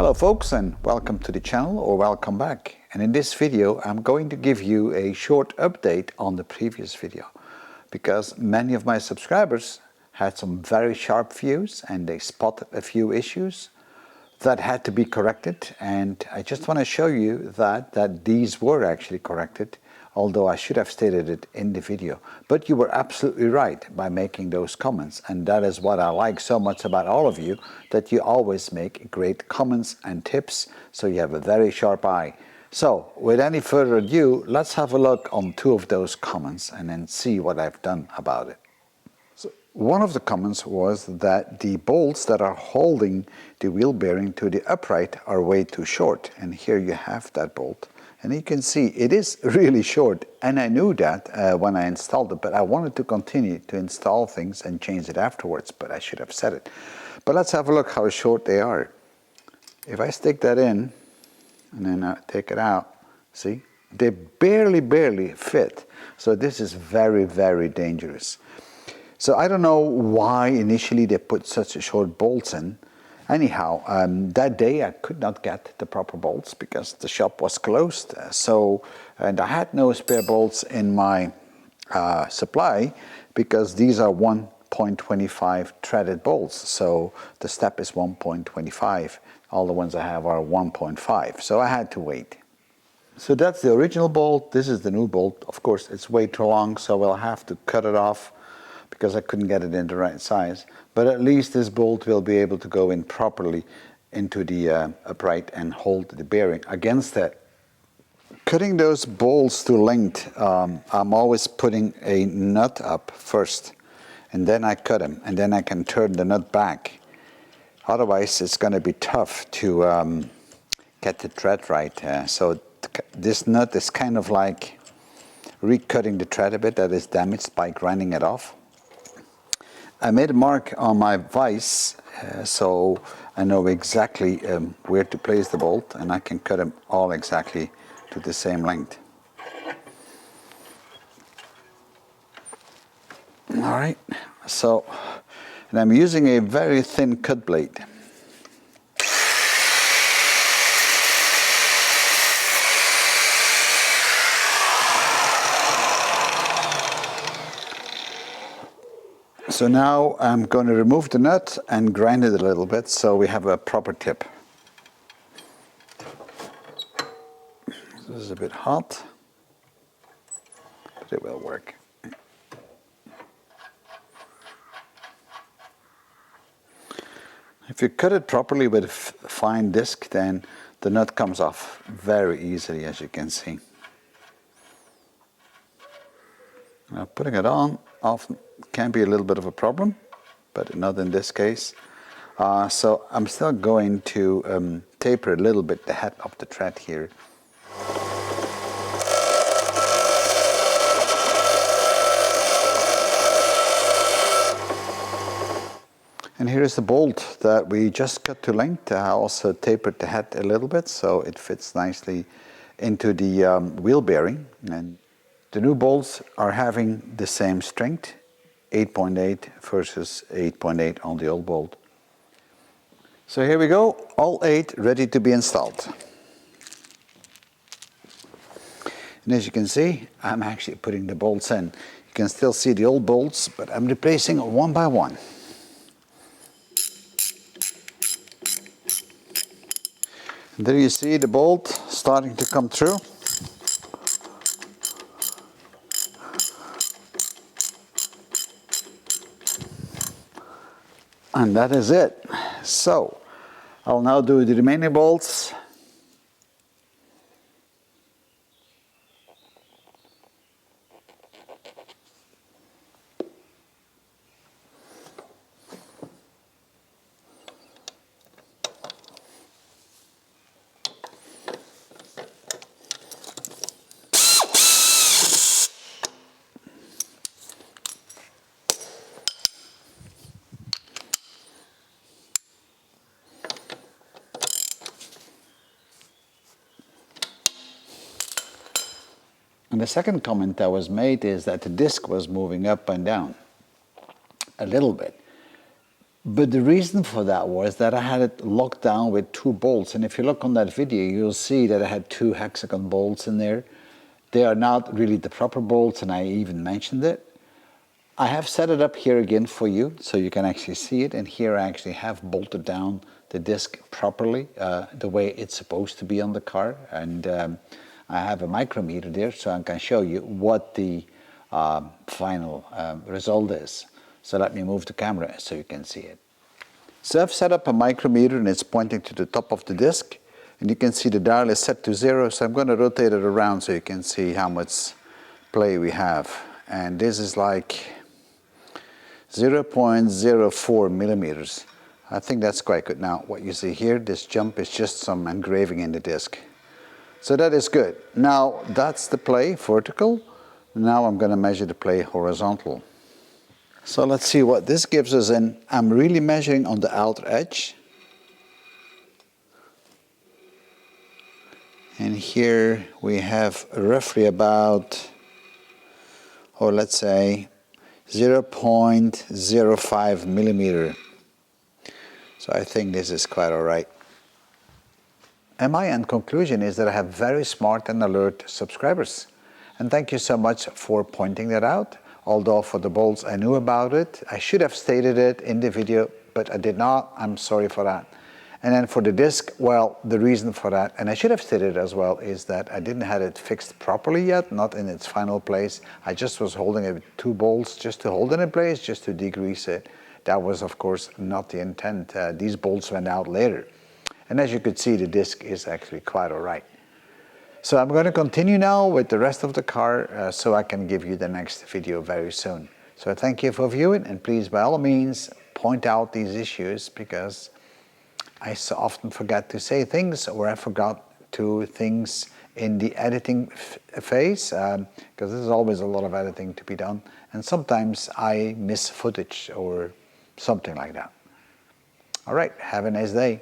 Hello folks, and welcome to the channel, or welcome back. And in this video I'm going to give you a short update on the previous video, because many of my subscribers had some very sharp views and they spotted a few issues that had to be corrected, and I just want to show you that these were actually corrected, although I should have stated it in the video. But you were absolutely right by making those comments, and that is what I like so much about all of you, that you always make great comments and tips, so you have a very sharp eye. So with any further ado, let's have a look on two of those comments and then see what I've done about it. One of the comments was that the bolts that are holding the wheel bearing to the upright are way too short, and here you have that bolt, and you can see it is really short, and I knew that when I installed it, but I wanted to continue to install things and change it afterwards, but I should have said it. But let's have a look how short they are. If I stick that in and then I take it out, see, they barely fit. So this is very, very dangerous. So I don't know why initially they put such short bolts in. Anyhow, that day I could not get the proper bolts because the shop was closed. And I had no spare bolts in my supply, because these are 1.25 threaded bolts. So the step is 1.25. All the ones I have are 1.5. So I had to wait. So that's the original bolt. This is the new bolt. Of course, it's way too long, so we'll have to cut it off, because I couldn't get it in the right size. But at least this bolt will be able to go in properly into the upright and hold the bearing against that. Cutting those bolts to length, I'm always putting a nut up first, and then I cut them, and then I can turn the nut back. Otherwise it's going to be tough to get the thread right. So this nut is kind of like recutting the thread a bit that is damaged by grinding it off. I made a mark on my vise, so I know exactly where to place the bolt, and I can cut them all exactly to the same length. All right, so, and I'm using a very thin cut blade. So now I'm going to remove the nut and grind it a little bit so we have a proper tip. This is a bit hot, but it will work. If you cut it properly with a fine disc, then the nut comes off very easily, as you can see. Now putting it on often can be a little bit of a problem, but not in this case. So I'm still going to taper a little bit the head of the thread here. And here is the bolt that we just cut to length. I also tapered the head a little bit so it fits nicely into the wheel bearing. And the new bolts are having the same strength, 8.8 versus 8.8 on the old bolt. So here we go, all 8 ready to be installed. And as you can see, I'm actually putting the bolts in. You can still see the old bolts, but I'm replacing one by one. And there you see the bolt starting to come through. And that is it. So I'll now do the remaining bolts. And the second comment that was made is that the disc was moving up and down a little bit. But the reason for that was that I had it locked down with 2 bolts. And if you look on that video, you'll see that I had 2 hexagon bolts in there. They are not really the proper bolts, and I even mentioned it. I have set it up here again for you so you can actually see it. And here I actually have bolted down the disc properly, the way it's supposed to be on the car. And I have a micrometer there so I can show you what the final result is. So let me move the camera so you can see it. So I've set up a micrometer and it's pointing to the top of the disc. And you can see the dial is set to 0, so I'm going to rotate it around so you can see how much play we have. And this is like 0.04 millimeters. I think that's quite good. Now what you see here, this jump is just some engraving in the disc. So that is good. Now that's the play vertical. Now I'm going to measure the play horizontal. So let's see what this gives us, and I'm really measuring on the outer edge. And here we have roughly about, or let's say 0.05 millimeter. So I think this is quite all right. And my end conclusion is that I have very smart and alert subscribers. And thank you so much for pointing that out. Although for the bolts I knew about it. I should have stated it in the video, but I did not. I'm sorry for that. And then for the disc, well, the reason for that, and I should have stated it as well, is that I didn't have it fixed properly yet, not in its final place. I just was holding it with 2 bolts just to hold it in place, just to degrease it. That was, of course, not the intent. These bolts went out later. And as you could see, the disc is actually quite all right. So I'm going to continue now with the rest of the car so I can give you the next video very soon. So thank you for viewing, and please by all means point out these issues, because I so often forget to say things, or I forgot to things in the editing phase, because there's always a lot of editing to be done, and sometimes I miss footage or something like that. All right, have a nice day.